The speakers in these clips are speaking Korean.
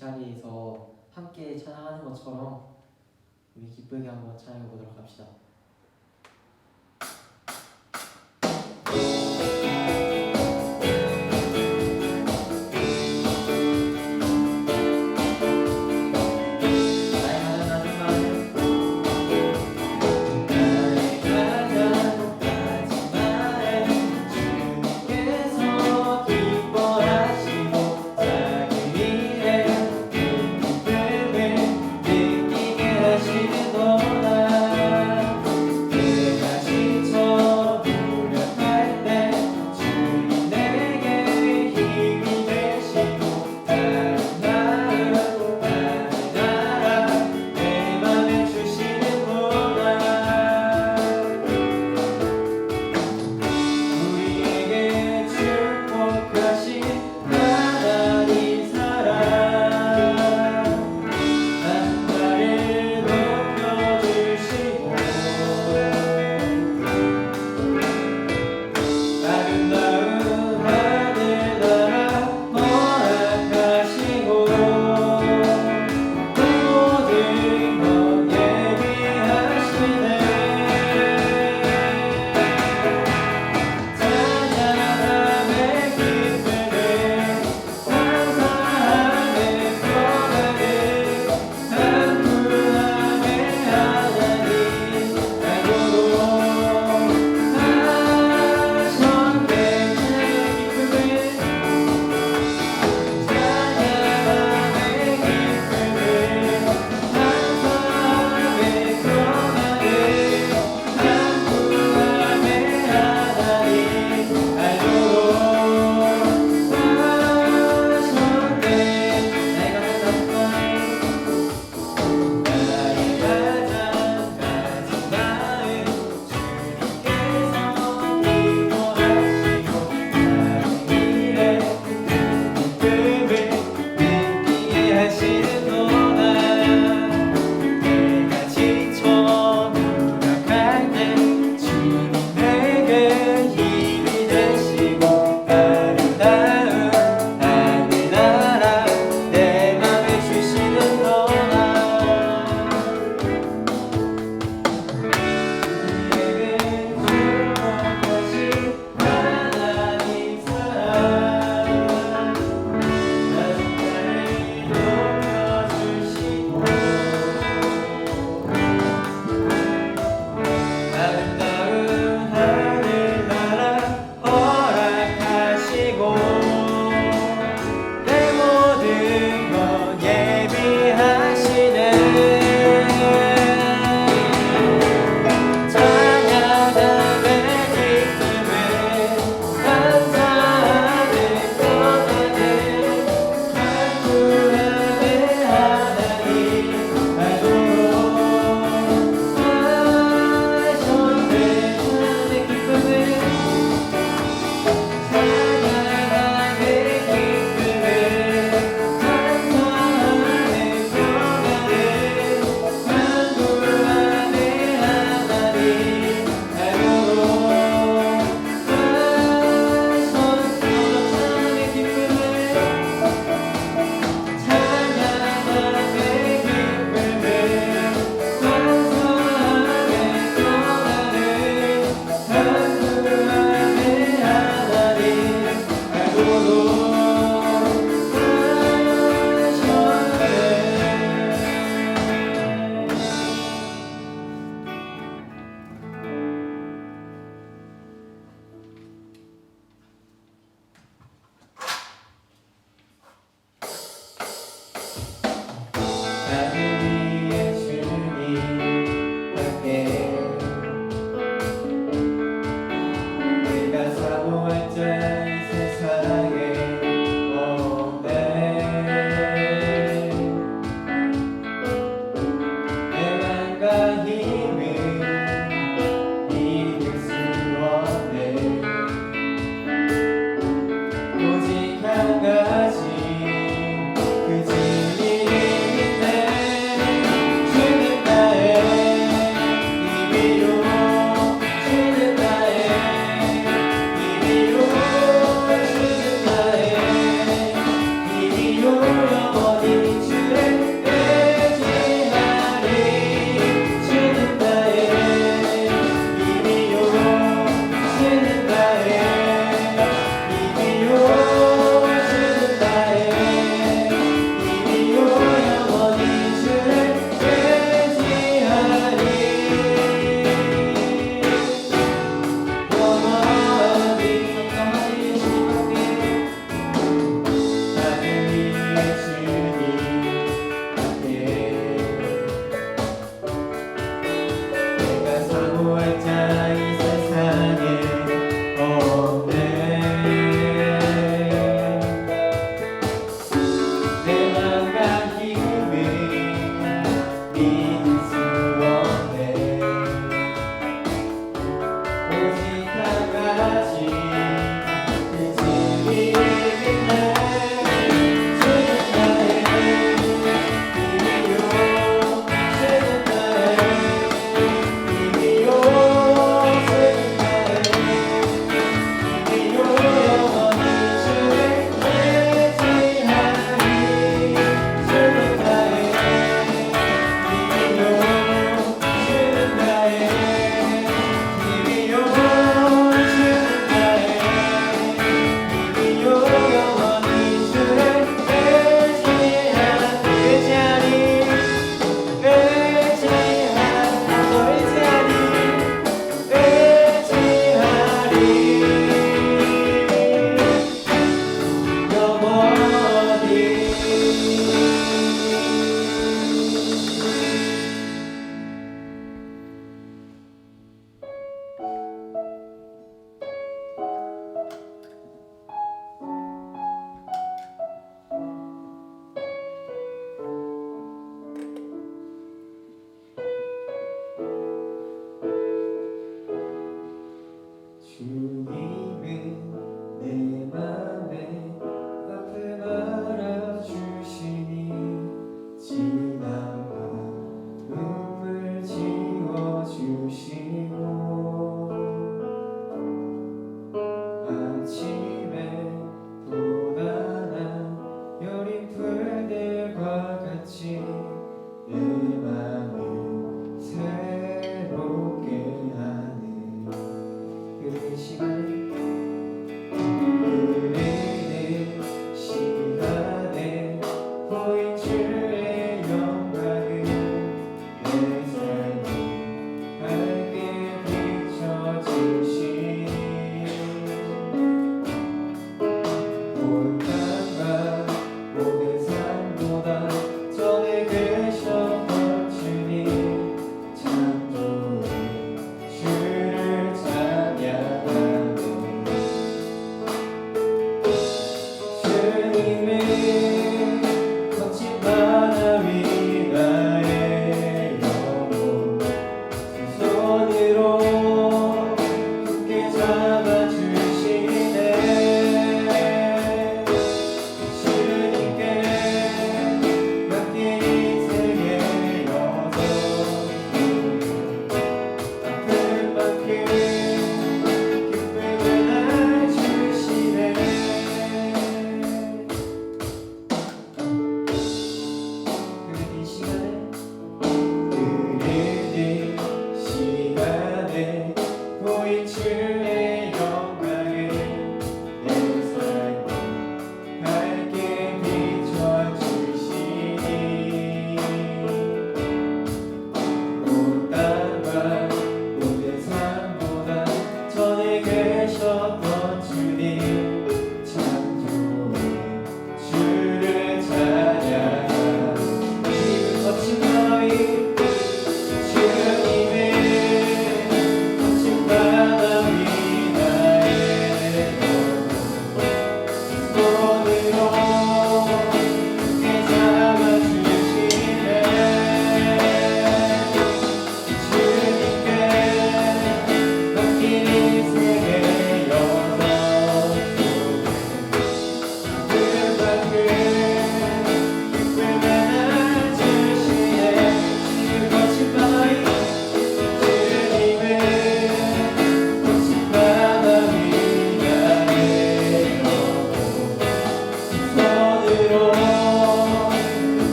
자리에서 함께 찬양하는 것처럼 우리 기쁘게 한번 찬양해 보도록 합시다.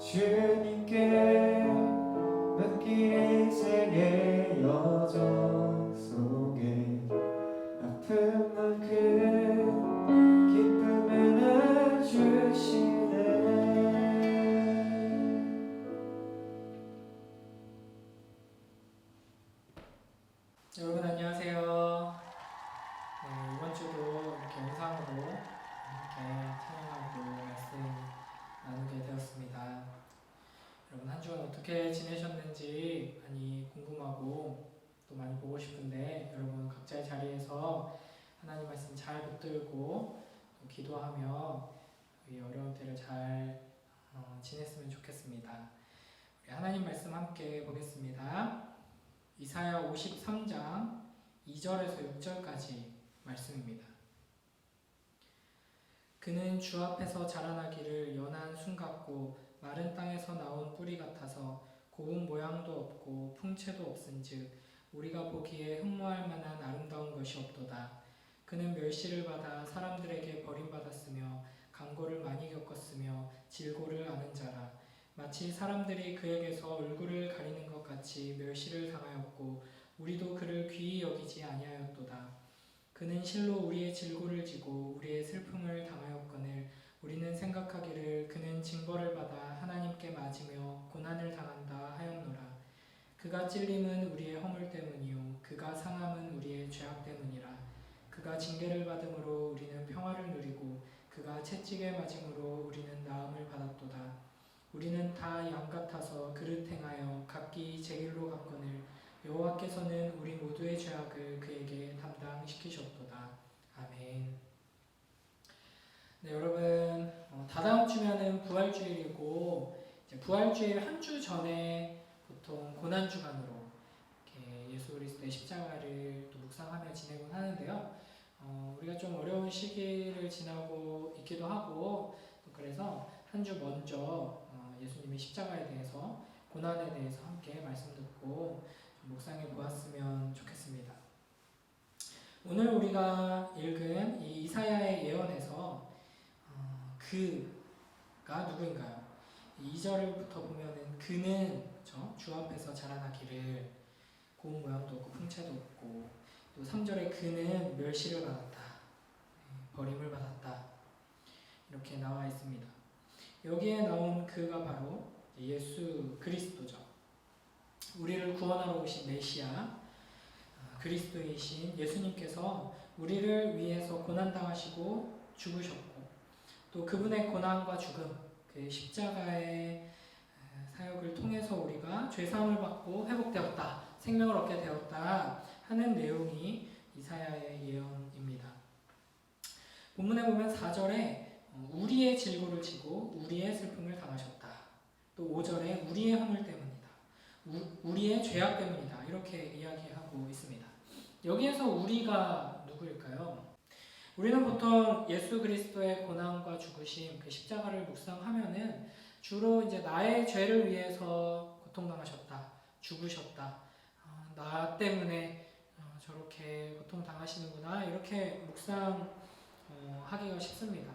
주님께 맡길 인생의 여정 속에 아픈 만큼 기쁨을 주시네. 여러분 안녕하세요. 이번 주도 이렇게 영상으로 이렇게 찬양하고 말씀 나누게 되었습니다. 여러분 한 주간 어떻게 지내셨는지 많이 궁금하고 또 많이 보고 싶은데, 여러분 각자의 자리에서 하나님 말씀 잘 붙들고 또 기도하며 이 어려운 때를 잘 지냈으면 좋겠습니다. 우리 하나님 말씀 함께 보겠습니다. 이사야 53장 2절에서 6절까지 말씀입니다. 그는 주 앞에서 자라나기를 연한 순 같고 마른 땅에서 나온 뿌리 같아서 고운 모양도 없고 풍채도 없은즉 우리가 보기에 흠모할 만한 아름다운 것이 없도다. 그는 멸시를 받아 사람들에게 버림받았으며 강고를 많이 겪었으며 질고를 아는 자라. 마치 사람들이 그에게서 얼굴을 가리는 것 같이 멸시를 당하였고 우리도 그를 귀히 여기지 아니하였도다. 그는 실로 우리의 질고를 지고 우리의 슬픔을 당하였거늘 우리는 생각하기를 그는 징벌을 받아 하나님께 맞으며 고난을 당한다 하였노라. 그가 찔림은 우리의 허물 때문이요 그가 상함은 우리의 죄악 때문이라. 그가 징계를 받음으로 우리는 평화를 누리고 그가 채찍에 맞음으로 우리는 나음을 받았도다. 우리는 다 양 같아서 그릇 행하여 각기 제 길로 갔거늘 여호와께서는 우리 모두의 죄악을 그에게 담당시키셨도다. 아멘. 네, 여러분 다다음 주면은 부활주일이고 이제 부활주일 한 주 전에 보통 고난주간으로 이렇게 예수 그리스도의 십자가를 또 묵상하며 지내곤 하는데요. 우리가 좀 어려운 시기를 지나고 있기도 하고 또 그래서 한 주 먼저 예수님의 십자가에 대해서 고난에 대해서 함께 말씀 듣고 묵상해 보았으면 좋겠습니다. 오늘 우리가 읽은 이 이사야의 예언에서 그가 누구인가요? 2절부터 보면은 그는 주 앞에서 자라나기를 고운 모양도 없고 풍채도 없고, 또 3절에 그는 멸시를 받았다, 버림을 받았다, 이렇게 나와 있습니다. 여기에 나온 그가 바로 예수 그리스도죠. 우리를 구원하러 오신 메시아 그리스도이신 예수님께서 우리를 위해서 고난당하시고 죽으셨고, 또 그분의 고난과 죽음, 그 십자가의 사역을 통해서 우리가 죄사함을 받고 회복되었다, 생명을 얻게 되었다 하는 내용이 이사야의 예언입니다. 본문에 보면 4절에 우리의 질고를 지고 우리의 슬픔을 당하셨다. 또 5절에 우리의 허물 때문이다, 우리의 죄악 때문이다, 이렇게 이야기하고 있습니다. 여기에서 우리가 누구일까요? 우리는 보통 예수 그리스도의 고난과 죽으심, 그 십자가를 묵상하면은 주로 이제 나의 죄를 위해서 고통당하셨다, 죽으셨다, 나 때문에 저렇게 고통당하시는구나, 이렇게 묵상하기가 쉽습니다.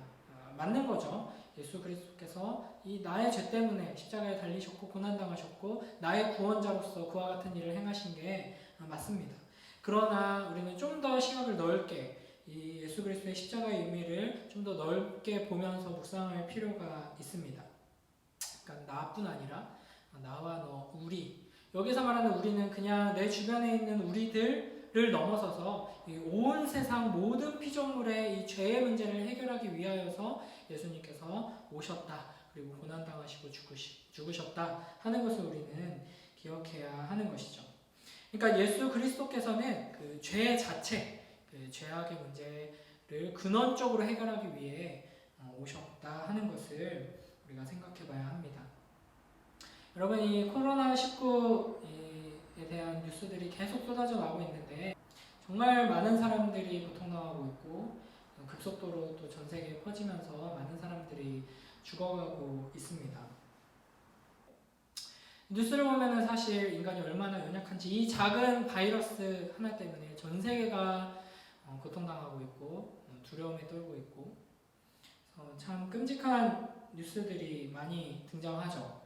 맞는 거죠. 예수 그리스도께서 이 나의 죄 때문에 십자가에 달리셨고 고난당하셨고 나의 구원자로서 그와 같은 일을 행하신 게 맞습니다. 그러나 우리는 좀 더 시각을 넓게 이 예수 그리스도의 십자가의 의미를 좀 더 넓게 보면서 묵상할 필요가 있습니다. 그러니까 나뿐 아니라 나와 너, 우리, 여기서 말하는 우리는 그냥 내 주변에 있는 우리들을 넘어서서 온 세상 모든 피조물의 이 죄의 문제를 해결하기 위하여서 예수님께서 오셨다, 그리고 고난당하시고 죽으셨다 하는 것을 우리는 기억해야 하는 것이죠. 그러니까 예수 그리스도께서는 그 죄 자체, 그 죄악의 문제를 근원적으로 해결하기 위해 오셨다 하는 것을 우리가 생각해 봐야 합니다. 여러분, 이 코로나19에 대한 뉴스들이 계속 쏟아져 나오고 있는데 정말 많은 사람들이 고통당하고 있고 급속도로 또 전 세계에 퍼지면서 많은 사람들이 죽어가고 있습니다. 뉴스를 보면은 사실 인간이 얼마나 연약한지, 이 작은 바이러스 하나 때문에 전 세계가 고통당하고 있고 두려움에 떨고 있고 참 끔찍한 뉴스들이 많이 등장하죠.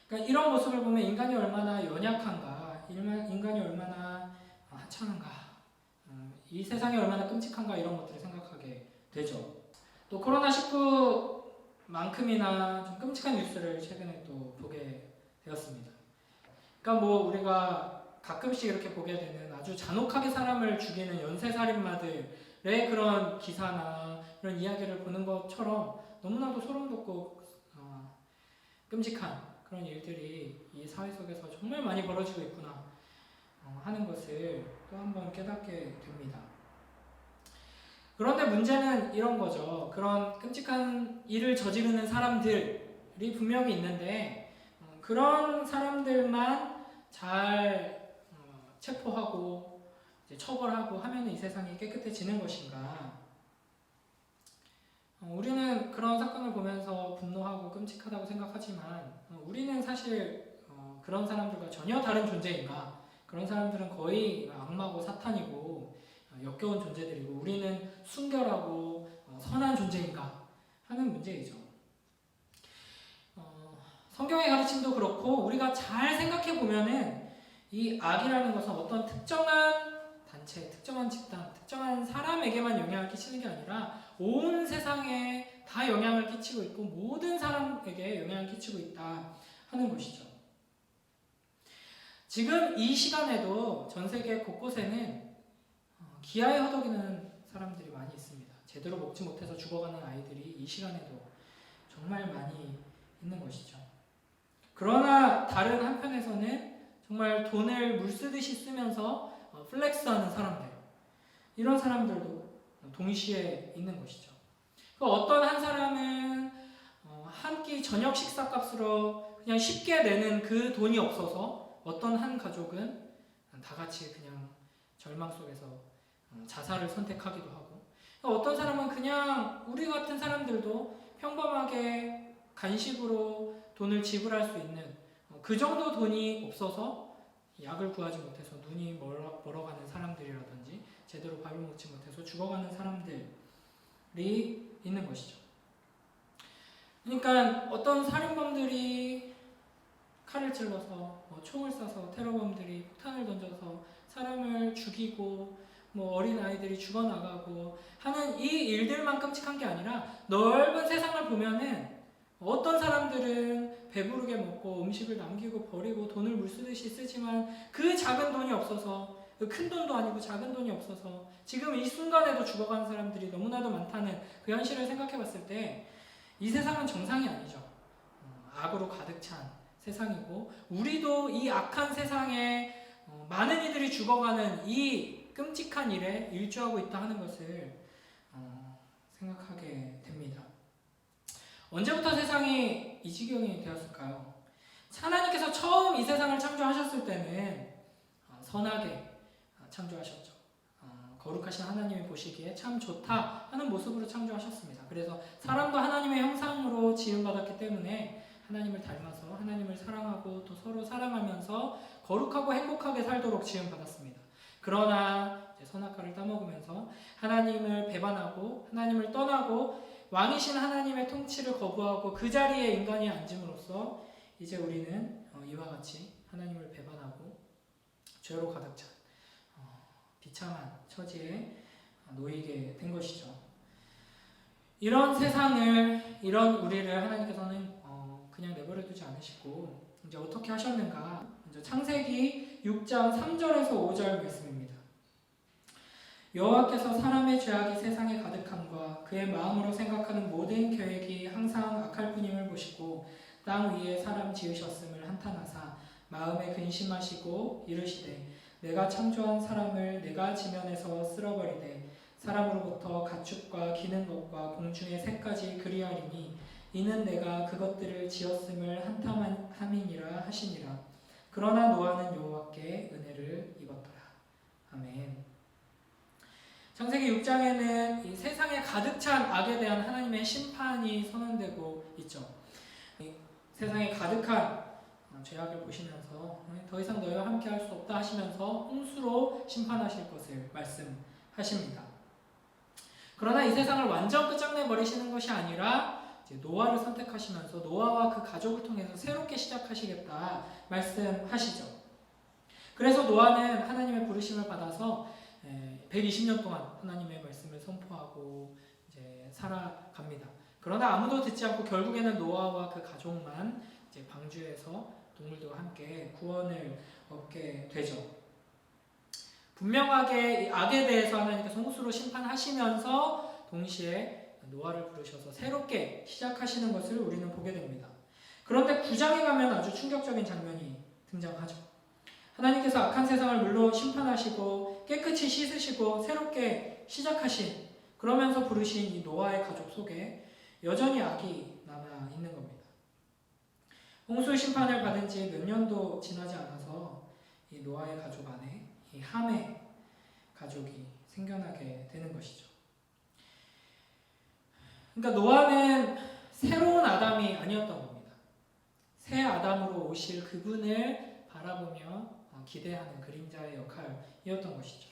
그러니까 이런 모습을 보면 인간이 얼마나 연약한가, 인간이 얼마나 하찮은가, 이 세상이 얼마나 끔찍한가 이런 것들을 생각하게 되죠. 또 코로나19만큼이나 좀 끔찍한 뉴스를 최근에 또 보게 되었습니다. 그러니까 뭐 우리가 가끔씩 이렇게 보게 되는 아주 잔혹하게 사람을 죽이는 연쇄살인마들의 그런 기사나 이런 이야기를 보는 것처럼 너무나도 소름 돋고 끔찍한 그런 일들이 이 사회 속에서 정말 많이 벌어지고 있구나 하는 것을 또 한 번 깨닫게 됩니다. 그런데 문제는 이런 거죠. 그런 끔찍한 일을 저지르는 사람들이 분명히 있는데 그런 사람들만 잘 체포하고 이제 처벌하고 하면 이 세상이 깨끗해지는 것인가? 우리는 그런 사건을 보면서 분노하고 끔찍하다고 생각하지만 우리는 사실 그런 사람들과 전혀 다른 존재인가? 그런 사람들은 거의 악마고 사탄이고 역겨운 존재들이고 우리는 순결하고 선한 존재인가 하는 문제이죠. 성경의 가르침도 그렇고 우리가 잘 생각해 보면은 이 악이라는 것은 어떤 특정한 단체, 특정한 집단, 특정한 사람에게만 영향을 끼치는 게 아니라 온 세상에 다 영향을 끼치고 있고 모든 사람에게 영향을 끼치고 있다 하는 것이죠. 지금 이 시간에도 전 세계 곳곳에는 기아에 허덕이는 사람들이 많이 있습니다. 제대로 먹지 못해서 죽어가는 아이들이 이 시간에도 정말 많이 있는 것이죠. 그러나 다른 한편에서는 정말 돈을 물쓰듯이 쓰면서 플렉스하는 사람들, 이런 사람들도 동시에 있는 것이죠. 어떤 한 사람은 한 끼 저녁 식사값으로 그냥 쉽게 내는 그 돈이 없어서 어떤 한 가족은 다 같이 그냥 절망 속에서 자살을 선택하기도 하고, 어떤 사람은 그냥 우리 같은 사람들도 평범하게 간식으로 돈을 지불할 수 있는 그 정도 돈이 없어서 약을 구하지 못해서 눈이 멀어가는 사람들이라든지 제대로 밥을 먹지 못해서 죽어가는 사람들이 있는 것이죠. 그러니까 어떤 살인범들이 칼을 찔러서 총을 쏴서 테러범들이 폭탄을 던져서 사람을 죽이고 어린 아이들이 죽어나가고 하는 이 일들만 끔찍한 게 아니라 넓은 세상을 보면은 어떤 사람들은 배부르게 먹고 음식을 남기고 버리고 돈을 물쓰듯이 쓰지만 그 작은 돈이 없어서, 큰 돈도 아니고 작은 돈이 없어서 지금 이 순간에도 죽어가는 사람들이 너무나도 많다는 그 현실을 생각해 봤을 때 이 세상은 정상이 아니죠. 악으로 가득 찬 세상이고 우리도 이 악한 세상에 많은 이들이 죽어가는 이 끔찍한 일에 일조하고 있다 하는 것을 생각하게 됩니다. 언제부터 세상이 이 지경이 되었을까요? 하나님께서 처음 이 세상을 창조하셨을 때는 선하게 창조하셨죠. 거룩하신 하나님이 보시기에 참 좋다 하는 모습으로 창조하셨습니다. 그래서 사람도 하나님의 형상으로 지음받았기 때문에 하나님을 닮아서 하나님을 사랑하고 또 서로 사랑하면서 거룩하고 행복하게 살도록 지음받았습니다. 그러나 선악과를 따먹으면서 하나님을 배반하고 하나님을 떠나고 왕이신 하나님의 통치를 거부하고 그 자리에 인간이 앉음으로써 이제 우리는 이와 같이 하나님을 배반하고 죄로 가득 찬 비참한 처지에 놓이게 된 것이죠. 이런 세상을, 이런 우리를 하나님께서는 그냥 내버려두지 않으시고 이제 어떻게 하셨는가? 이제 창세기 6장 3절에서 5절 말씀입니다. 여호와께서 사람의 죄악이 세상에 가득함과 그의 마음으로 생각하는 모든 계획이 항상 악할 뿐임을 보시고 땅 위에 사람 지으셨음을 한탄하사 마음에 근심하시고 이르시되 내가 창조한 사람을 내가 지면에서 쓸어버리되 사람으로부터 가축과 기는 것과 공중의 새까지 그리하리니 이는 내가 그것들을 지었음을 한탄함이니라 하시니라. 그러나 노아는 여호와께 은혜를 입었더라. 아멘. 창세기 6장에는 이 세상에 가득 찬 악에 대한 하나님의 심판이 선언되고 있죠. 세상에 가득한 죄악을 보시면서 더 이상 너희와 함께 할 수 없다 하시면서 홍수로 심판하실 것을 말씀하십니다. 그러나 이 세상을 완전 끝장내 버리시는 것이 아니라 이제 노아를 선택하시면서 노아와 그 가족을 통해서 새롭게 시작하시겠다 말씀하시죠. 그래서 노아는 하나님의 부르심을 받아서 120년 동안 하나님의 말씀을 선포하고 이제 살아갑니다. 그러나 아무도 듣지 않고 결국에는 노아와 그 가족만 이제 방주에서 동물들과 함께 구원을 얻게 되죠. 분명하게 이 악에 대해서 하나님께서 홍수로 심판하시면서 동시에 노아를 부르셔서 새롭게 시작하시는 것을 우리는 보게 됩니다. 그런데 9장에 가면 아주 충격적인 장면이 등장하죠. 하나님께서 악한 세상을 물로 심판하시고 깨끗이 씻으시고 새롭게 시작하신, 그러면서 부르신 이 노아의 가족 속에 여전히 악이 남아 있는 겁니다. 홍수 심판을 받은 지 몇 년도 지나지 않아서 이 노아의 가족 안에 이 함의 가족이 생겨나게 되는 것이죠. 그러니까 노아는 새로운 아담이 아니었던 겁니다. 새 아담으로 오실 그분을 바라보며 기대하는 그림자의 역할이었던 것이죠.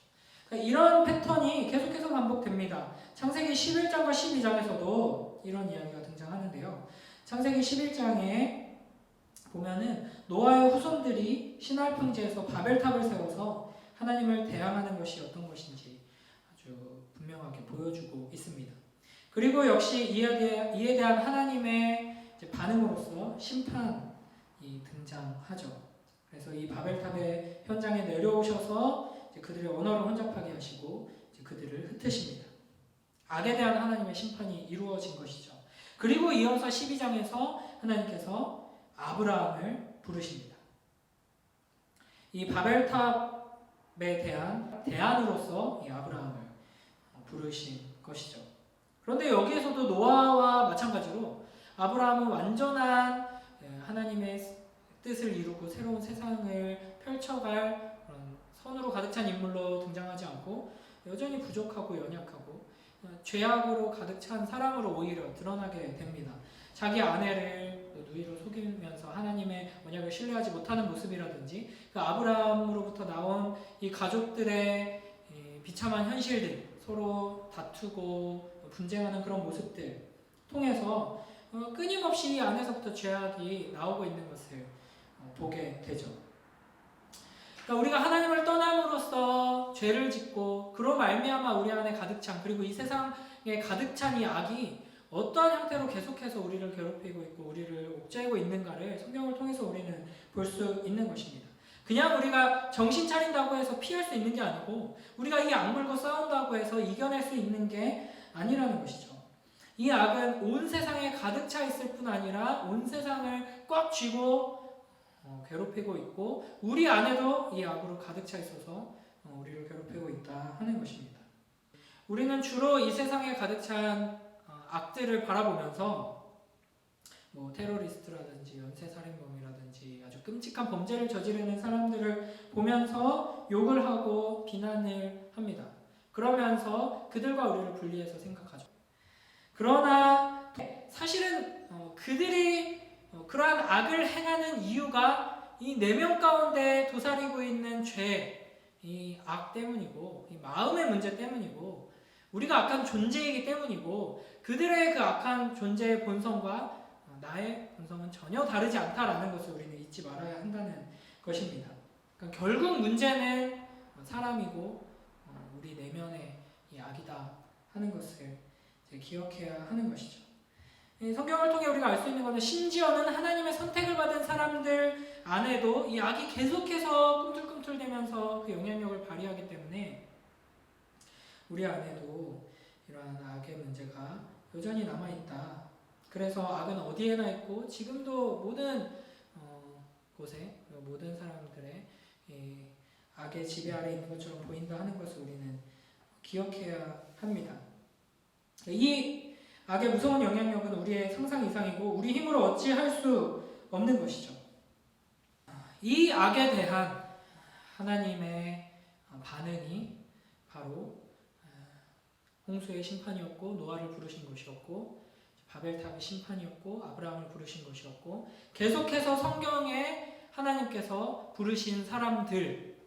그러니까 이런 패턴이 계속해서 반복됩니다. 창세기 11장과 12장에서도 이런 이야기가 등장하는데요. 창세기 11장에 보면은 노아의 후손들이 시날 평지에서 바벨탑을 세워서 하나님을 대항하는 것이 어떤 것인지 아주 분명하게 보여주고 있습니다. 그리고 역시 이에 대한 하나님의 반응으로서 심판이 등장하죠. 그래서 이 바벨탑의 현장에 내려오셔서 이제 그들의 언어를 혼잡하게 하시고 이제 그들을 흩으십니다. 악에 대한 하나님의 심판이 이루어진 것이죠. 그리고 이어서 12장에서 하나님께서 아브라함을 부르십니다. 이 바벨탑에 대한 대안으로서 이 아브라함을 부르신 것이죠. 그런데 여기에서도 노아와 마찬가지로 아브라함은 완전한 하나님의 뜻을 이루고 새로운 세상을 펼쳐갈 그런 선으로 가득 찬 인물로 등장하지 않고 여전히 부족하고 연약하고 죄악으로 가득 찬 사람으로 오히려 드러나게 됩니다. 자기 아내를 누이로 속이면서 하나님의 언약을 신뢰하지 못하는 모습이라든지 그 아브라함으로부터 나온 이 가족들의 비참한 현실들, 서로 다투고 분쟁하는 그런 모습들 통해서 끊임없이 이 안에서부터 죄악이 나오고 있는 것을 보게 되죠. 그러니까 우리가 하나님을 떠남으로써 죄를 짓고 그로 말미암아 우리 안에 가득 찬, 그리고 이 세상에 가득 찬 이 악이 어떠한 형태로 계속해서 우리를 괴롭히고 있고 우리를 옥죄고 있는가를 성경을 통해서 우리는 볼 수 있는 것입니다. 그냥 우리가 정신 차린다고 해서 피할 수 있는 게 아니고 우리가 이 악물고 싸운다고 해서 이겨낼 수 있는 게 아니라는 것이죠. 이 악은 온 세상에 가득 차 있을 뿐 아니라 온 세상을 꽉 쥐고 괴롭히고 있고 우리 안에도 이 악으로 가득 차 있어서 우리를 괴롭히고 있다 하는 것입니다. 우리는 주로 이 세상에 가득 찬 악들을 바라보면서 테러리스트라든지 연쇄살인범이라든지 아주 끔찍한 범죄를 저지르는 사람들을 보면서 욕을 하고 비난을 합니다. 그러면서 그들과 우리를 분리해서 생각하죠. 그러나 사실은 그들이 그러한 악을 행하는 이유가 이 내면 가운데 도사리고 있는 죄, 이 악 때문이고 이 마음의 문제 때문이고 우리가 악한 존재이기 때문이고 그들의 그 악한 존재의 본성과 나의 본성은 전혀 다르지 않다라는 것을 우리는 잊지 말아야 한다는 것입니다. 그러니까 결국 문제는 사람이고 우리 내면의 이 악이다 하는 것을 이제 기억해야 하는 것이죠. 성경을 통해 우리가 알 수 있는 것은 심지어는 하나님의 선택을 받은 사람들 안에도 이 악이 계속해서 꿈틀꿈틀대면서 그 영향력을 발휘하기 때문에 우리 안에도 이러한 악의 문제가 여전히 남아있다. 그래서 악은 어디에나 있고 지금도 모든 곳에 모든 사람들의 악의 지배 아래 있는 것처럼 보인다 하는 것을 우리는 기억해야 합니다. 이 악의 무서운 영향력은 우리의 상상 이상이고 우리 힘으로 어찌할 수 없는 것이죠. 이 악에 대한 하나님의 반응이 바로 홍수의 심판이었고 노아를 부르신 것이었고 바벨탑의 심판이었고 아브라함을 부르신 것이었고 계속해서 성경에 하나님께서 부르신 사람들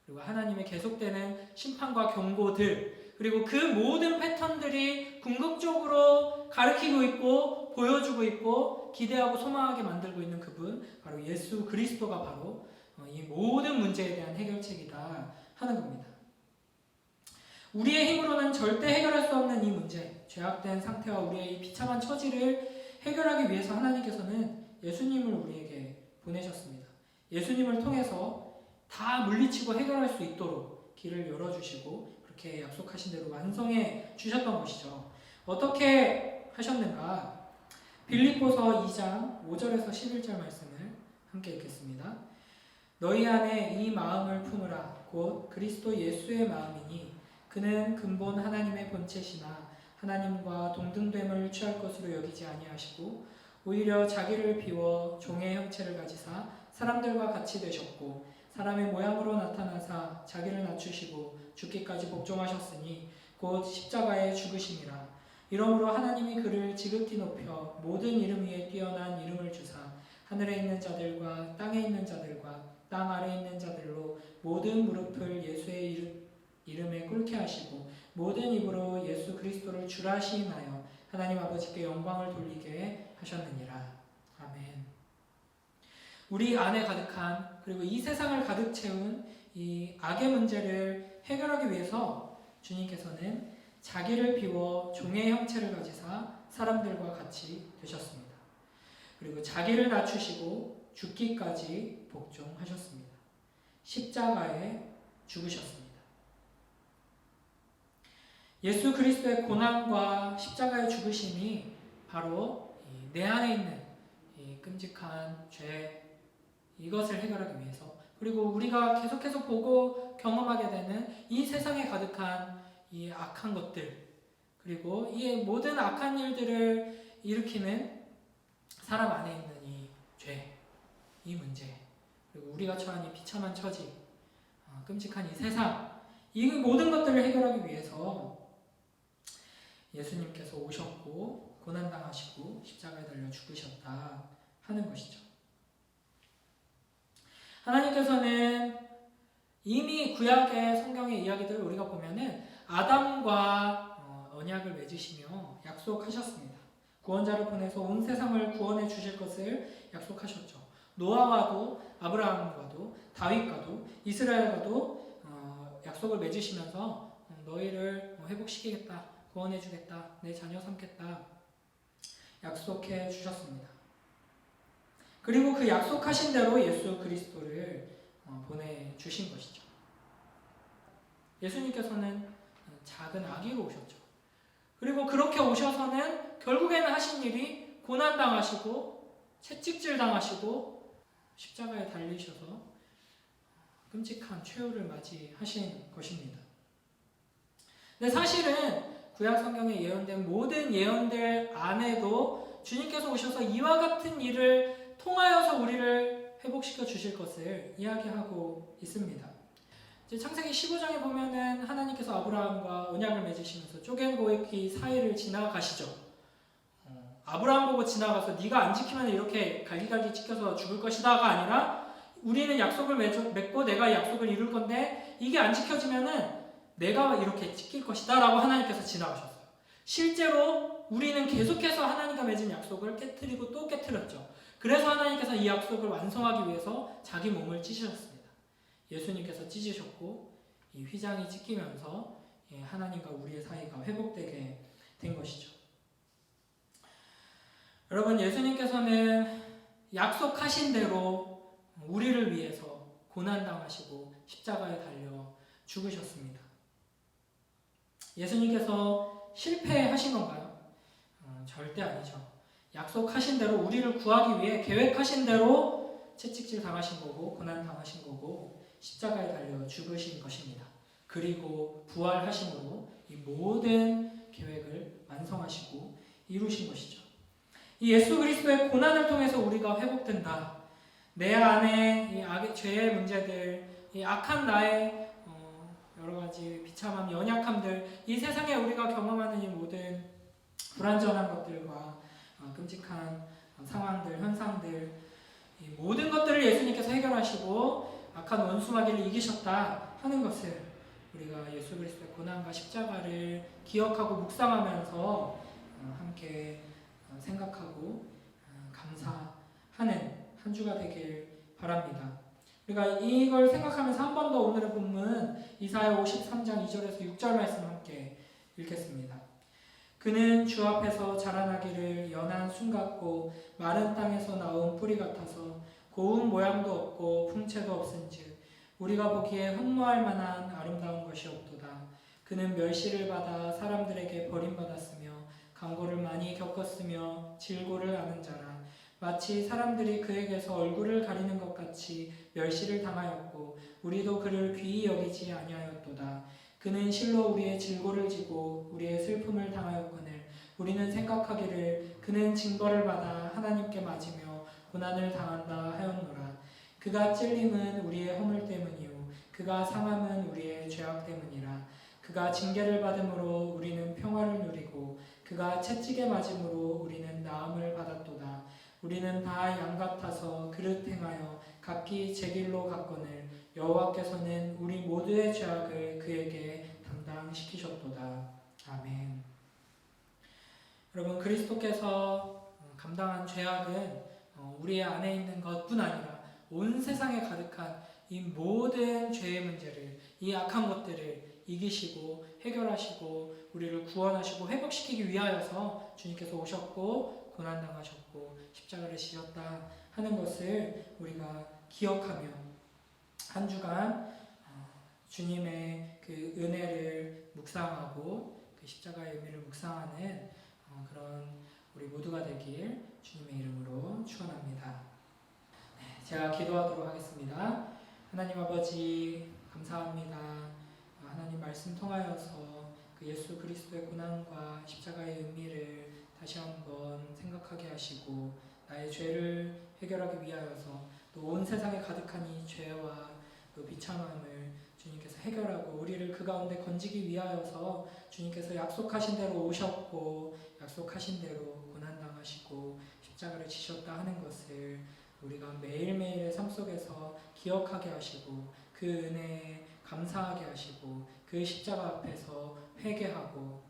그리고 하나님의 계속되는 심판과 경고들 그리고 그 모든 패턴들이 궁극적으로 가르치고 있고 보여주고 있고 기대하고 소망하게 만들고 있는 그분, 바로 예수 그리스도가 바로 이 모든 문제에 대한 해결책이다 하는 겁니다. 우리의 힘으로는 절대 해결할 수 없는 이 문제, 죄악된 상태와 우리의 이 비참한 처지를 해결하기 위해서 하나님께서는 예수님을 우리에게 보내셨습니다. 예수님을 통해서 다 물리치고 해결할 수 있도록 길을 열어주시고 그렇게 약속하신 대로 완성해 주셨던 것이죠. 어떻게 하셨는가? 빌립보서 2장 5절에서 11절 말씀을 함께 읽겠습니다. 너희 안에 이 마음을 품으라. 곧 그리스도 예수의 마음이니 그는 근본 하나님의 본체시나 하나님과 동등됨을 취할 것으로 여기지 아니하시고 오히려 자기를 비워 종의 형체를 가지사 사람들과 같이 되셨고 사람의 모양으로 나타나사 자기를 낮추시고 죽기까지 복종하셨으니 곧 십자가에 죽으심이라. 이러므로 하나님이 그를 지극히 높여 모든 이름 위에 뛰어난 이름을 주사 하늘에 있는 자들과 땅에 있는 자들과 땅 아래에 있는 자들로 모든 무릎을 예수의 이름에 꿇게 하시고 모든 입으로 예수 그리스도를 주라 시인하여 하나님 아버지께 영광을 돌리게 하셨느니라. 아멘. 우리 안에 가득한 그리고 이 세상을 가득 채운 이 악의 문제를 해결하기 위해서 주님께서는 자기를 비워 종의 형체를 가지사 사람들과 같이 되셨습니다. 그리고 자기를 낮추시고 죽기까지 복종하셨습니다. 십자가에 죽으셨습니다. 예수 그리스도의 고난과 십자가의 죽으심이 바로 내 안에 있는 이 끔찍한 죄, 이것을 해결하기 위해서, 그리고 우리가 계속해서 보고 경험하게 되는 이 세상에 가득한 이 악한 것들, 그리고 이 모든 악한 일들을 일으키는 사람 안에 있는 이 죄, 이 문제, 그리고 우리가 처한 이 비참한 처지, 끔찍한 이 세상, 이 모든 것들을 해결하기 위해서 예수님께서 오셨고 고난당하시고 십자가에 달려 죽으셨다 하는 것이죠. 하나님께서는 이미 구약의 성경의 이야기들을 우리가 보면은 아담과 언약을 맺으시며 약속하셨습니다. 구원자를 보내서 온 세상을 구원해 주실 것을 약속하셨죠. 노아와도 아브라함과도 다윗과도 이스라엘과도 약속을 맺으시면서 너희를 회복시키겠다, 구원해 주겠다, 내 자녀 삼겠다 약속해 주셨습니다. 그리고 그 약속하신 대로 예수 그리스도를 보내주신 것이죠. 예수님께서는 작은 아기로 오셨죠. 그리고 그렇게 오셔서는 결국에는 하신 일이 고난당하시고 채찍질 당하시고 십자가에 달리셔서 끔찍한 최후를 맞이하신 것입니다. 근데 사실은 구약 성경에 예언된 모든 예언들 안에도 주님께서 오셔서 이와 같은 일을 통하여서 우리를 회복시켜 주실 것을 이야기하고 있습니다. 이제 창세기 15장에 보면은 하나님께서 아브라함과 언약을 맺으시면서 쪼갠 고기 사이를 지나가시죠. 아브라함 보고 지나가서 네가 안 지키면 이렇게 갈기갈기 찍혀서 죽을 것이다가 아니라 우리는 약속을 맺고 내가 약속을 이룰 건데 이게 안 지켜지면은 내가 이렇게 찍힐 것이다 라고 하나님께서 지나가셨어요. 실제로 우리는 계속해서 하나님과 맺은 약속을 깨트리고 또 깨트렸죠. 그래서 하나님께서 이 약속을 완성하기 위해서 자기 몸을 찢으셨습니다. 예수님께서 찢으셨고 이 휘장이 찢기면서 하나님과 우리의 사이가 회복되게 된 것이죠. 여러분, 예수님께서는 약속하신 대로 우리를 위해서 고난당하시고 십자가에 달려 죽으셨습니다. 예수님께서 실패하신 건가요? 절대 아니죠. 약속하신 대로 우리를 구하기 위해 계획하신 대로 채찍질 당하신 거고 고난 당하신 거고 십자가에 달려 죽으신 것입니다. 그리고 부활하심으로 이 모든 계획을 완성하시고 이루신 것이죠. 이 예수 그리스도의 고난을 통해서 우리가 회복된다. 내 안에 이 악의 죄의 문제들, 이 악한 나의 여러 가지 비참함, 연약함들, 이 세상에 우리가 경험하는 이 모든 불완전한 것들과 끔찍한 상황들, 현상들, 이 모든 것들을 예수님께서 해결하시고 악한 원수마귀를 이기셨다 하는 것을 우리가 예수 그리스도의 고난과 십자가를 기억하고 묵상하면서 함께 생각하고 감사하는 한 주가 되길 바랍니다. 우리가 이걸 생각하면서 한 번 더 오늘의 본문 이사야 53장 2절에서 6절 말씀 함께 읽겠습니다. 그는 주 앞에서 자라나기를 연한 순 같고 마른 땅에서 나온 뿌리 같아서 고운 모양도 없고 풍채도 없은즉 우리가 보기에 흠모할 만한 아름다운 것이 없도다. 그는 멸시를 받아 사람들에게 버림받았으며 강고를 많이 겪었으며 질고를 아는 자라. 마치 사람들이 그에게서 얼굴을 가리는 것 같이 멸시를 당하였고 우리도 그를 귀히 여기지 아니하였도다. 그는 실로 우리의 질고를 지고 우리의 슬픔을 당하였거늘 우리는 생각하기를 그는 징벌을 받아 하나님께 맞으며 고난을 당한다 하였노라. 그가 찔림은 우리의 허물 때문이요 그가 상함은 우리의 죄악 때문이라. 그가 징계를 받음으로 우리는 평화를 누리고 그가 채찍에 맞음으로 우리는 나음을 받았도다. 우리는 다 양 같아서 그릇 행하여 각기 제 길로 갔거늘 여호와께서는 우리 모두의 죄악을 그에게 담당시키셨도다. 아멘. 여러분, 그리스도께서 감당한 죄악은 우리 안에 있는 것뿐 아니라 온 세상에 가득한 이 모든 죄의 문제를, 이 악한 것들을 이기시고 해결하시고 우리를 구원하시고 회복시키기 위하여서 주님께서 오셨고 고난당하셨고 십자가를 지셨다 하는 것을 우리가 기억하며 한 주간 주님의 그 은혜를 묵상하고 그 십자가의 의미를 묵상하는 그런 우리 모두가 되길 주님의 이름으로 축원합니다. 제가 기도하도록 하겠습니다. 하나님 아버지 감사합니다. 하나님 말씀 통하여서 그 예수 그리스도의 고난과 십자가의 의미를 다시 한번 생각하게 하시고 나의 죄를 해결하기 위하여서 또 온 세상에 가득한 이 죄와 그 비참함을 주님께서 해결하고 우리를 그 가운데 건지기 위하여서 주님께서 약속하신 대로 오셨고 약속하신 대로 고난당하시고 십자가를 지셨다 하는 것을 우리가 매일매일의 삶 속에서 기억하게 하시고 그 은혜에 감사하게 하시고 그 십자가 앞에서 회개하고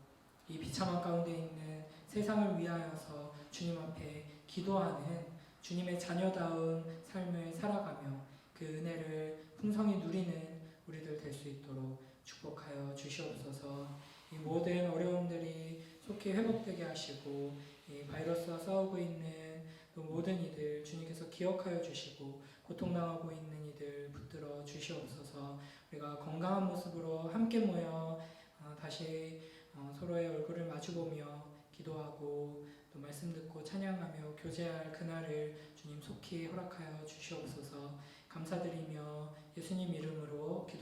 이 비참한 가운데 있는 세상을 위하여서 주님 앞에 기도하는 주님의 자녀다운 삶을 살아가며 그 은혜를 풍성히 누리는 우리들 될 수 있도록 축복하여 주시옵소서. 이 모든 어려움들이 속히 회복되게 하시고 이 바이러스와 싸우고 있는 또 모든 이들 주님께서 기억하여 주시고 고통당하고 있는 이들 붙들어 주시옵소서. 우리가 건강한 모습으로 함께 모여 다시 서로의 얼굴을 마주보며 기도하고 또 말씀 듣고 찬양하며 교제할 그날을 주님 속히 허락하여 주시옵소서. 감사드리며 예수님 이름으로 기도